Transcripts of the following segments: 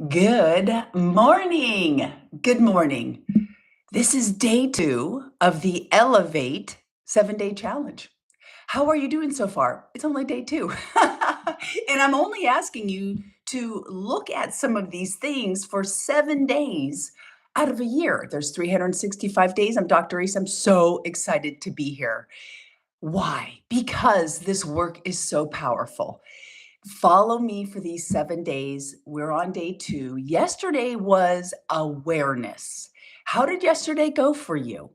Good morning. Good morning. This is day 2 of the Elevate 7-day challenge. How are you doing so far? It's only day 2. And I'm only asking you to look at some of these things for 7 days out of a year. There's 365 days. I'm Dr. Reese. I'm so excited to be here. Why? Because this work is so powerful. Follow me for these 7 days. We're on day 2. Yesterday was awareness. How did yesterday go for you?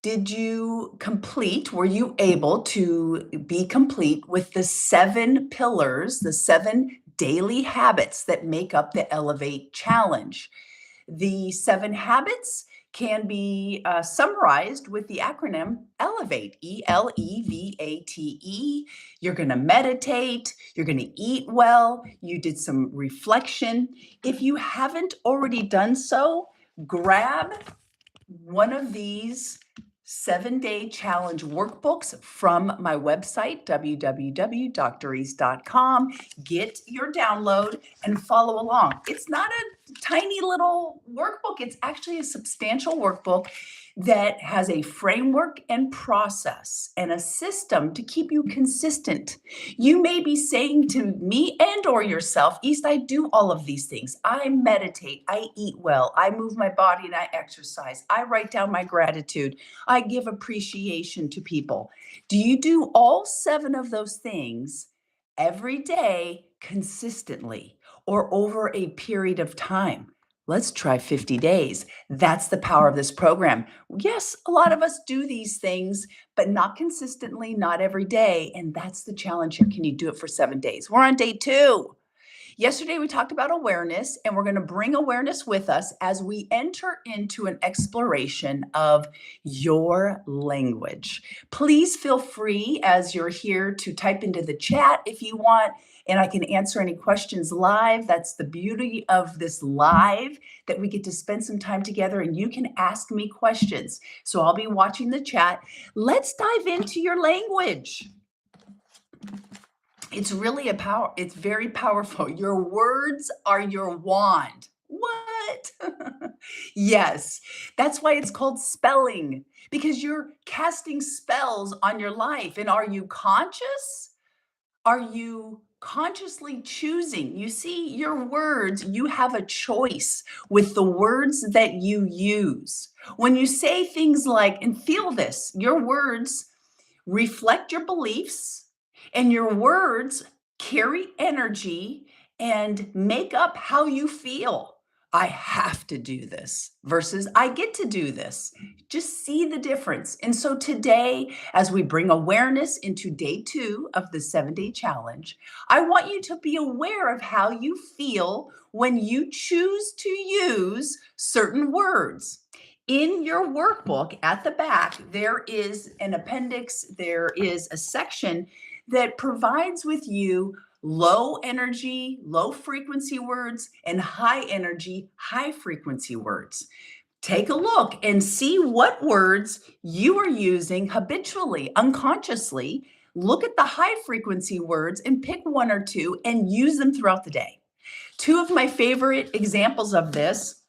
Were you able to be complete with the 7 pillars, the 7 daily habits that make up the Elevate Challenge? The 7 habits can be summarized with the acronym ELEVATE, ELEVATE. You're going to meditate, you're going to eat well, you did some reflection. If you haven't already done so, grab one of these 7-day challenge workbooks from my website, www.drees.com. Get your download and follow along. It's not a tiny little workbook. It's actually a substantial workbook that has a framework and process and a system to keep you consistent. You may be saying to me and or yourself, East, I do all of these things. I meditate, I eat well, I move my body and I exercise. I write down my gratitude. I give appreciation to people. Do you do all 7 of those things every day consistently or over a period of time? Let's try 50 days. That's the power of this program. Yes, a lot of us do these things, but not consistently, not every day. And that's the challenge here. Can you do it for 7 days? We're on day 2. Yesterday, we talked about awareness, and we're going to bring awareness with us as we enter into an exploration of your language. Please feel free as you're here to type into the chat if you want, and I can answer any questions live. That's the beauty of this live, that we get to spend some time together and you can ask me questions. So I'll be watching the chat. Let's dive into your language. It's very powerful. Your words are your wand. What? Yes, that's why it's called spelling, because you're casting spells on your life. And are you conscious? Are you consciously choosing? You see, your words, you have a choice with the words that you use. When you say things like, and feel this, your words reflect your beliefs, and your words carry energy and make up how you feel. I have to do this versus I get to do this. Just see the difference. And so today, as we bring awareness into day 2 of the 7-day challenge, I want you to be aware of how you feel when you choose to use certain words. In your workbook at the back, there is an appendix, there is a section that provides with you low energy, low frequency words and high energy, high frequency words. Take a look and see what words you are using habitually, unconsciously. Look at the high frequency words and pick 1 or 2 and use them throughout the day. 2 of my favorite examples of this.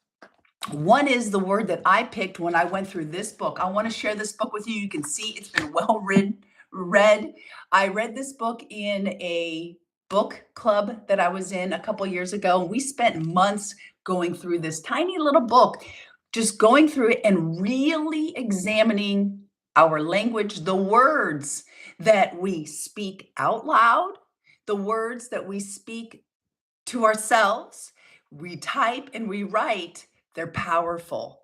One is the word that I picked when I went through this book. I want to share this book with you. You can see it's been well read. I read this book in a book club that I was in a couple years ago. We spent months going through this tiny little book, just going through it and really examining our language, the words that we speak out loud, the words that we speak to ourselves, we type and we write. They're powerful.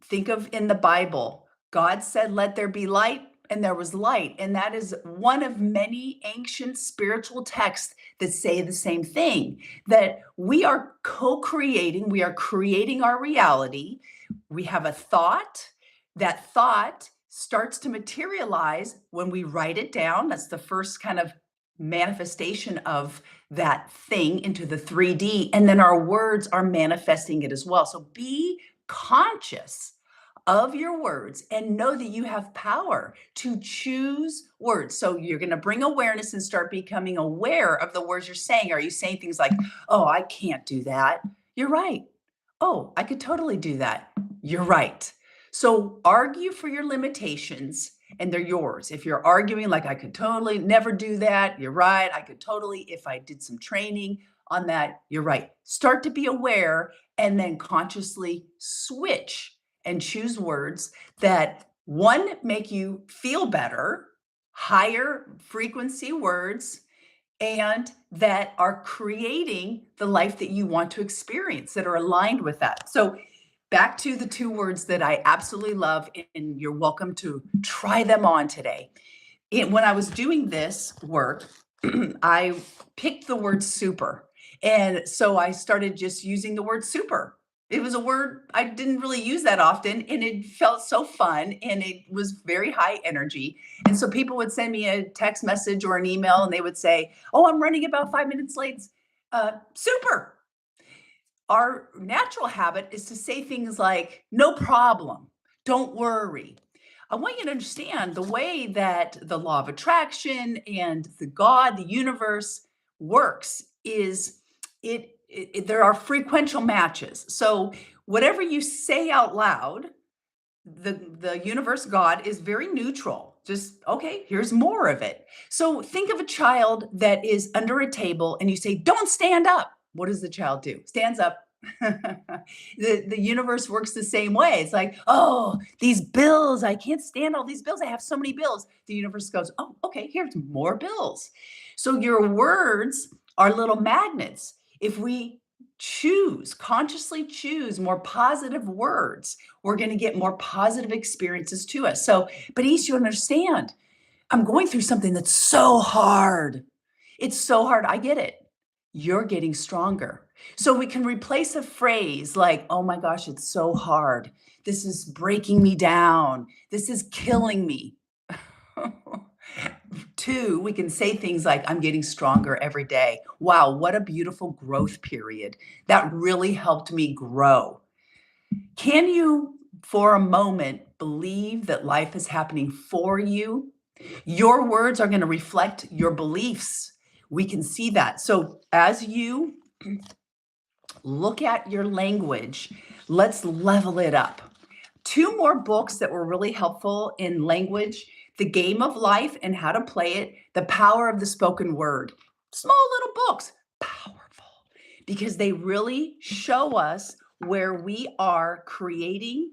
Think of in the Bible, God said, let there be light, and there was light. And that is one of many ancient spiritual texts that say the same thing, that we are co-creating, we are creating our reality. We have a thought. That thought starts to materialize when we write it down. That's the first kind of manifestation of that thing into the 3D, and then our words are manifesting it as well. So be conscious of your words and know that you have power to choose words. So you're going to bring awareness and start becoming aware of the words you're saying. Are you saying things like, oh, I can't do that? You're right. Oh, I could totally do that. You're right. So argue for your limitations and they're yours. If you're arguing like I could totally never do that, you're right. I could totally, if I did some training on that, you're right. Start to be aware and then consciously switch and choose words that one make you feel better, higher frequency words, and that are creating the life that you want to experience that are aligned with that. So back to the two words that I absolutely love, and you're welcome to try them on today. When I was doing this work, I picked the word super. And so I started just using the word super. It was a word I didn't really use that often, and it felt so fun and it was very high energy. And so people would send me a text message or an email and they would say, oh, I'm running about 5 minutes late. Super. Our natural habit is to say things like, no problem, don't worry. I want you to understand the way that the law of attraction and the God, the universe works is there are frequential matches. So whatever you say out loud, the universe God is very neutral. Just okay, here's more of it. So think of a child that is under a table and you say, "Don't stand up." What does the child do? Stands up. The universe works the same way. It's like, "Oh, these bills, I can't stand all these bills. I have so many bills." The universe goes, "Oh, okay, here's more bills." So your words are little magnets. If we consciously choose more positive words, we're going to get more positive experiences to us. So, but East, you understand, I'm going through something that's so hard. It's so hard. I get it. You're getting stronger. So we can replace a phrase like, oh my gosh, it's so hard. This is breaking me down. This is killing me. Two, we can say things like, I'm getting stronger every day. Wow, what a beautiful growth period. That really helped me grow. Can you, for a moment, believe that life is happening for you? Your words are going to reflect your beliefs. We can see that. So, as you look at your language, let's level it up. Two more books that were really helpful in language: The Game of Life and How to Play It, The Power of the Spoken Word. Small little books, powerful, because they really show us where we are creating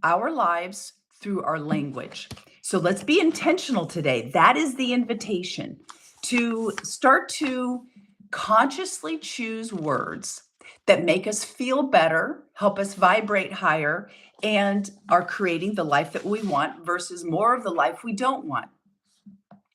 our lives through our language. So let's be intentional today. That is the invitation to start to consciously choose words that make us feel better, help us vibrate higher, and are creating the life that we want versus more of the life we don't want.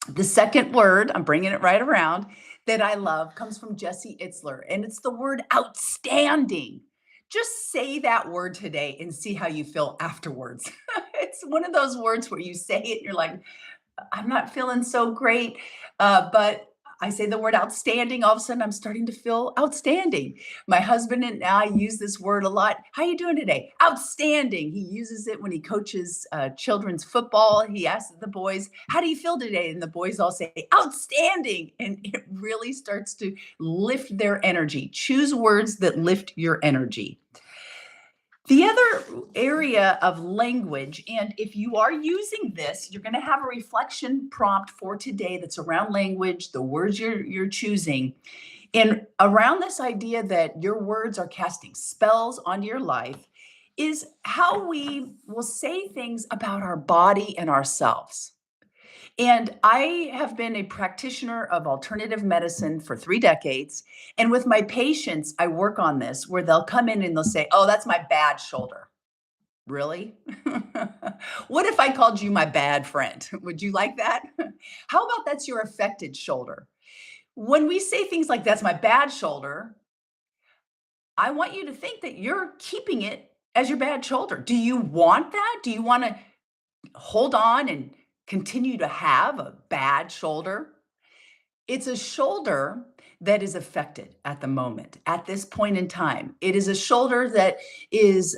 The second word, I'm bringing it right around, that I love comes from Jesse Itzler, and it's the word outstanding. Just say that word today and see how you feel afterwards. It's one of those words where you say it and you're like, I'm not feeling so great, but I say the word outstanding, all of a sudden I'm starting to feel outstanding. My husband and I use this word a lot. How you doing today? Outstanding. He uses it when he coaches children's football. He asks the boys, how do you feel today? And the boys all say, outstanding. And it really starts to lift their energy. Choose words that lift your energy. The other area of language, and if you are using this, you're going to have a reflection prompt for today that's around language, the words you're choosing, and around this idea that your words are casting spells onto your life, is how we will say things about our body and ourselves. And I have been a practitioner of alternative medicine for 3 decades. And with my patients, I work on this where they'll come in and they'll say, oh, that's my bad shoulder. Really? What if I called you my bad friend? Would you like that? How about that's your affected shoulder? When we say things like that's my bad shoulder, I want you to think that you're keeping it as your bad shoulder. Do you want that? Do you want to hold on and continue to have a bad shoulder? It's a shoulder that is affected at the moment, at this point in time. It is a shoulder that is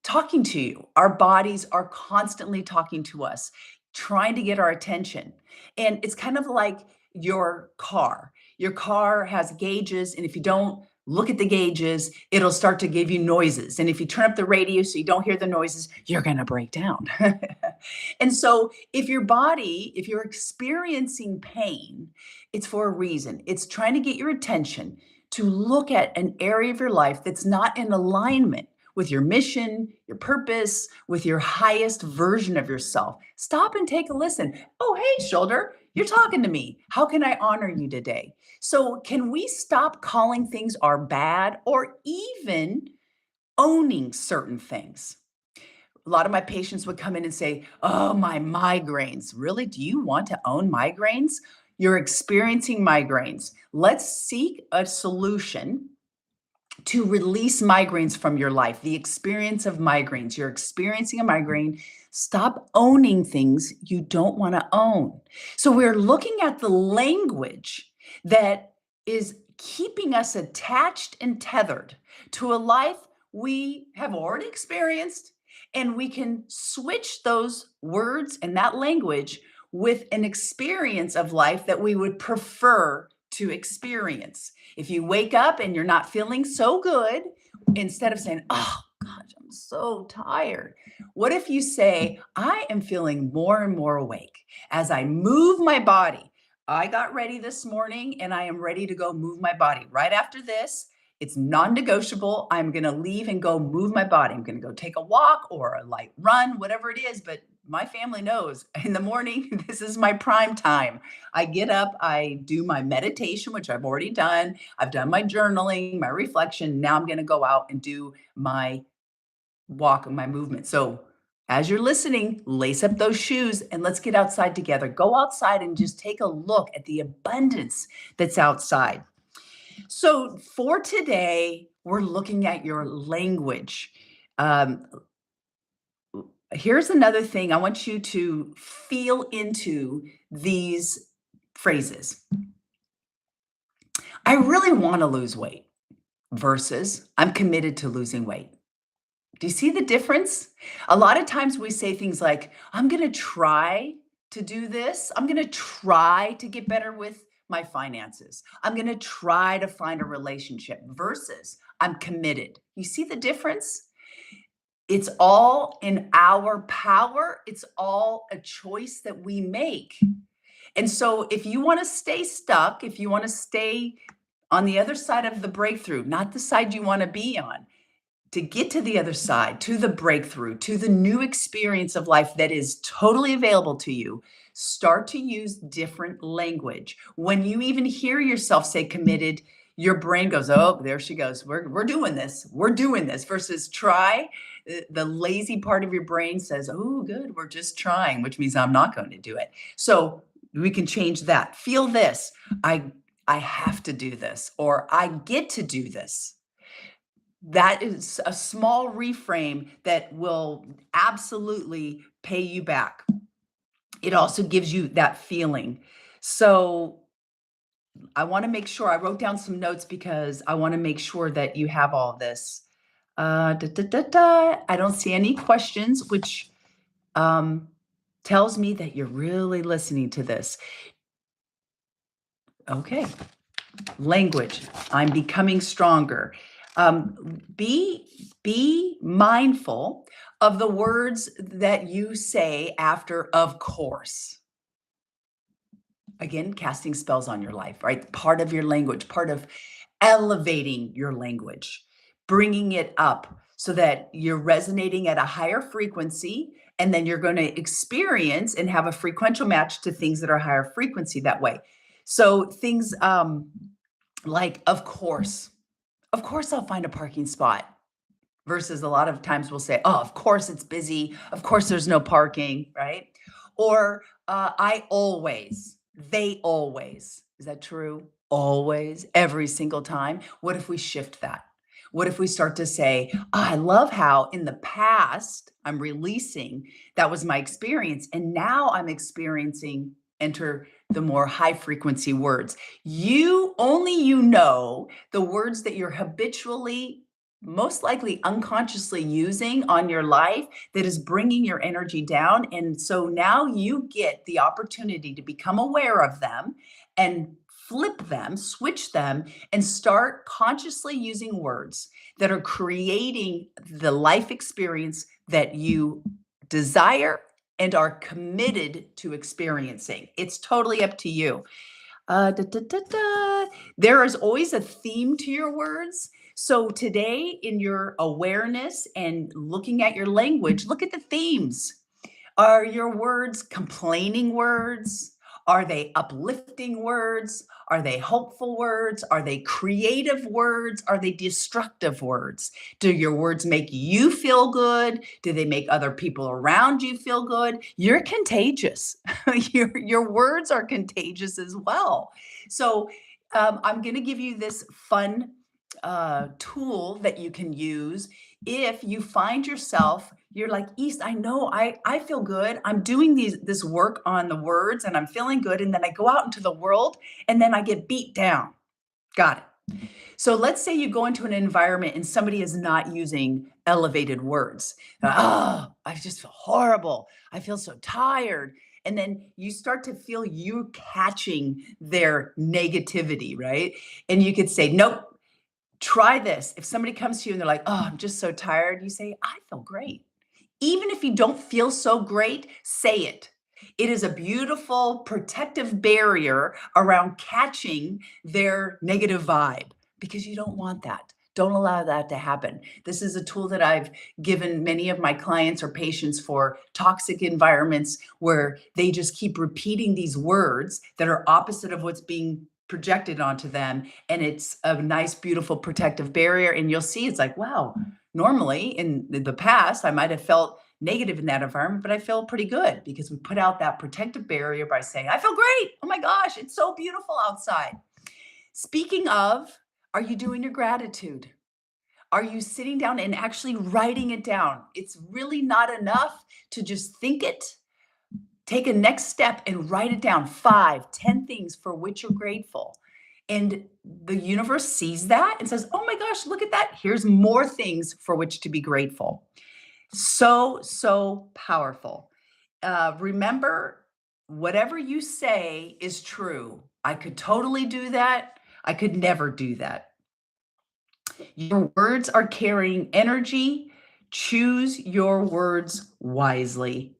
talking to you. Our bodies are constantly talking to us, trying to get our attention. And it's kind of like your car. Your car has gauges, and if you don't look at the gauges, it'll start to give you noises. And if you turn up the radio so you don't hear the noises, you're going to break down. And so, if you're experiencing pain, it's for a reason. It's trying to get your attention to look at an area of your life that's not in alignment with your mission, your purpose, with your highest version of yourself. Stop and take a listen. Oh, hey, shoulder, you're talking to me. How can I honor you today? So, can we stop calling things our bad or even owning certain things? A lot of my patients would come in and say, "Oh, my migraines." Really? Do you want to own migraines? You're experiencing migraines. Let's seek a solution to release migraines from your life, the experience of migraines. You're experiencing a migraine. Stop owning things you don't want to own. So, we're looking at the language that is keeping us attached and tethered to a life we have already experienced, and we can switch those words and that language with an experience of life that we would prefer to experience. If you wake up and you're not feeling so good, instead of saying, "Oh gosh, I'm so tired," what if you say, "I am feeling more and more awake as I move my body. I got ready this morning and I am ready to go move my body. Right after this, it's non-negotiable. I'm going to leave and go move my body. I'm going to go take a walk or a light run, whatever it is, but my family knows in the morning, this is my prime time. I get up, I do my meditation, which I've already done. I've done my journaling, my reflection. Now I'm going to go out and do my walk and my movement." So, as you're listening, lace up those shoes and let's get outside together. Go outside and just take a look at the abundance that's outside. So, for today, we're looking at your language. Um, Here's another thing I want you to feel into these phrases. I really want to lose weight versus I'm committed to losing weight. Do you see the difference? A lot of times we say things like, I'm going to try to do this. I'm going to try to get better with my finances. I'm going to try to find a relationship versus I'm committed. You see the difference? It's all in our power. It's all a choice that we make. And so if you want to stay stuck, if you want to stay on the other side of the breakthrough, not the side you want to be on, to get to the other side, to the breakthrough, to the new experience of life that is totally available to you, start to use different language. When you even hear yourself say committed, your brain goes, "Oh, there she goes. We're doing this. We're doing this." Versus try, the lazy part of your brain says, "Oh, good. We're just trying," which means I'm not going to do it. So we can change that. Feel this. I have to do this, or I get to do this. That is a small reframe that will absolutely pay you back. It also gives you that feeling. So I want to make sure I wrote down some notes because I want to make sure that you have all this. I don't see any questions, which um, tells me that you're really listening to this. Okay. Language. I'm becoming stronger. Be mindful of the words that you say after "of course." Again, casting spells on your life, right? Part of your language, part of elevating your language, bringing it up so that you're resonating at a higher frequency, and then you're going to experience and have a frequential match to things that are higher frequency that way. So things like, of course I'll find a parking spot. Versus a lot of times we'll say, "Oh, of course it's busy. Of course there's no parking," right? Or I always, they always. Is that true? Always, every single time. What if we shift that? What if we start to say, "Oh, I love how in the past I'm releasing, that was my experience, and now I'm experiencing," enter the more high frequency words. You know the words that you're habitually most likely unconsciously using on your life that is bringing your energy down. And so now you get the opportunity to become aware of them and flip them, switch them, and start consciously using words that are creating the life experience that you desire and are committed to experiencing. It's totally up to you. Da, da, da, da. There is always a theme to your words. So today, in your awareness and looking at your language, look at the themes. Are your words complaining words? Are they uplifting words? Are they hopeful words? Are they creative words? Are they destructive words? Do your words make you feel good? Do they make other people around you feel good? You're contagious. Your words are contagious as well. So I'm going to give you this fun tool that you can use if you find yourself you're like, East, I know I feel good. I'm doing this work on the words and I'm feeling good. And then I go out into the world and then I get beat down. Got it. So let's say you go into an environment and somebody is not using elevated words. Oh, I just feel horrible. I feel so tired. And then you start to feel you catching their negativity, right? And you could say, nope, try this. If somebody comes to you and they're like, oh, I'm just so tired, you say, I feel great. Even if you don't feel so great, say it. It is a beautiful protective barrier around catching their negative vibe because you don't want that. Don't allow that to happen. This is a tool that I've given many of my clients or patients for toxic environments where they just keep repeating these words that are opposite of what's being projected onto them. And it's a nice, beautiful protective barrier. And you'll see it's like, wow, normally in the past, I might have felt negative in that environment, but I feel pretty good because we put out that protective barrier by saying, I feel great. Oh my gosh, it's so beautiful outside. Speaking of, are you doing your gratitude? Are you sitting down and actually writing it down? It's really not enough to just think it. Take a next step and write it down 5, 10 things for which you're grateful. And the universe sees that and says, oh my gosh, look at that. Here's more things for which to be grateful. So, so powerful. Remember, whatever you say is true. I could totally do that. I could never do that. Your words are carrying energy. Choose your words wisely.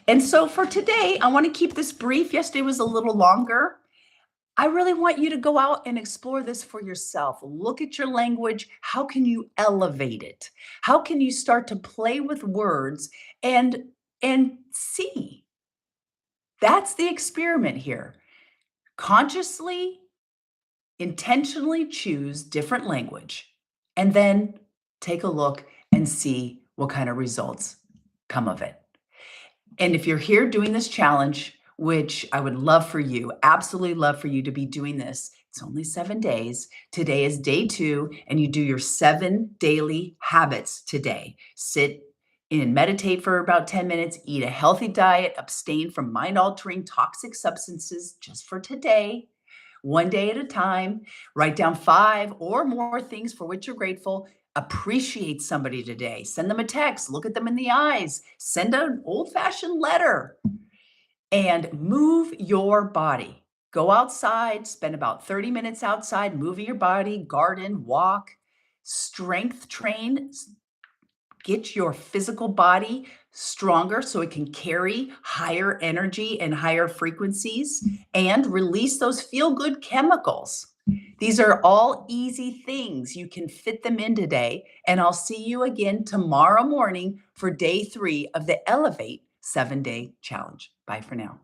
And so for today, I want to keep this brief. Yesterday was a little longer. I really want you to go out and explore this for yourself. Look at your language. How can you elevate it? How can you start to play with words and see? That's the experiment here. Consciously, intentionally choose different language and then take a look and see what kind of results come of it. And if you're here doing this challenge, which I would love for you, absolutely love for you to be doing this. It's only 7 days. Today is day 2, and you do your 7 daily habits today. Sit and meditate for about 10 minutes, eat a healthy diet, abstain from mind-altering toxic substances just for today. 1 day at a time. Write down 5 or more things for which you're grateful. Appreciate somebody today. Send them a text. Look at them in the eyes. Send an old-fashioned letter and move your body. Go outside, spend about 30 minutes outside, moving your body, garden, walk, strength train. Get your physical body stronger so it can carry higher energy and higher frequencies and release those feel-good chemicals. These are all easy things. You can fit them in today. And I'll see you again tomorrow morning for day 3 of the Elevate 7-Day Challenge. Bye for now.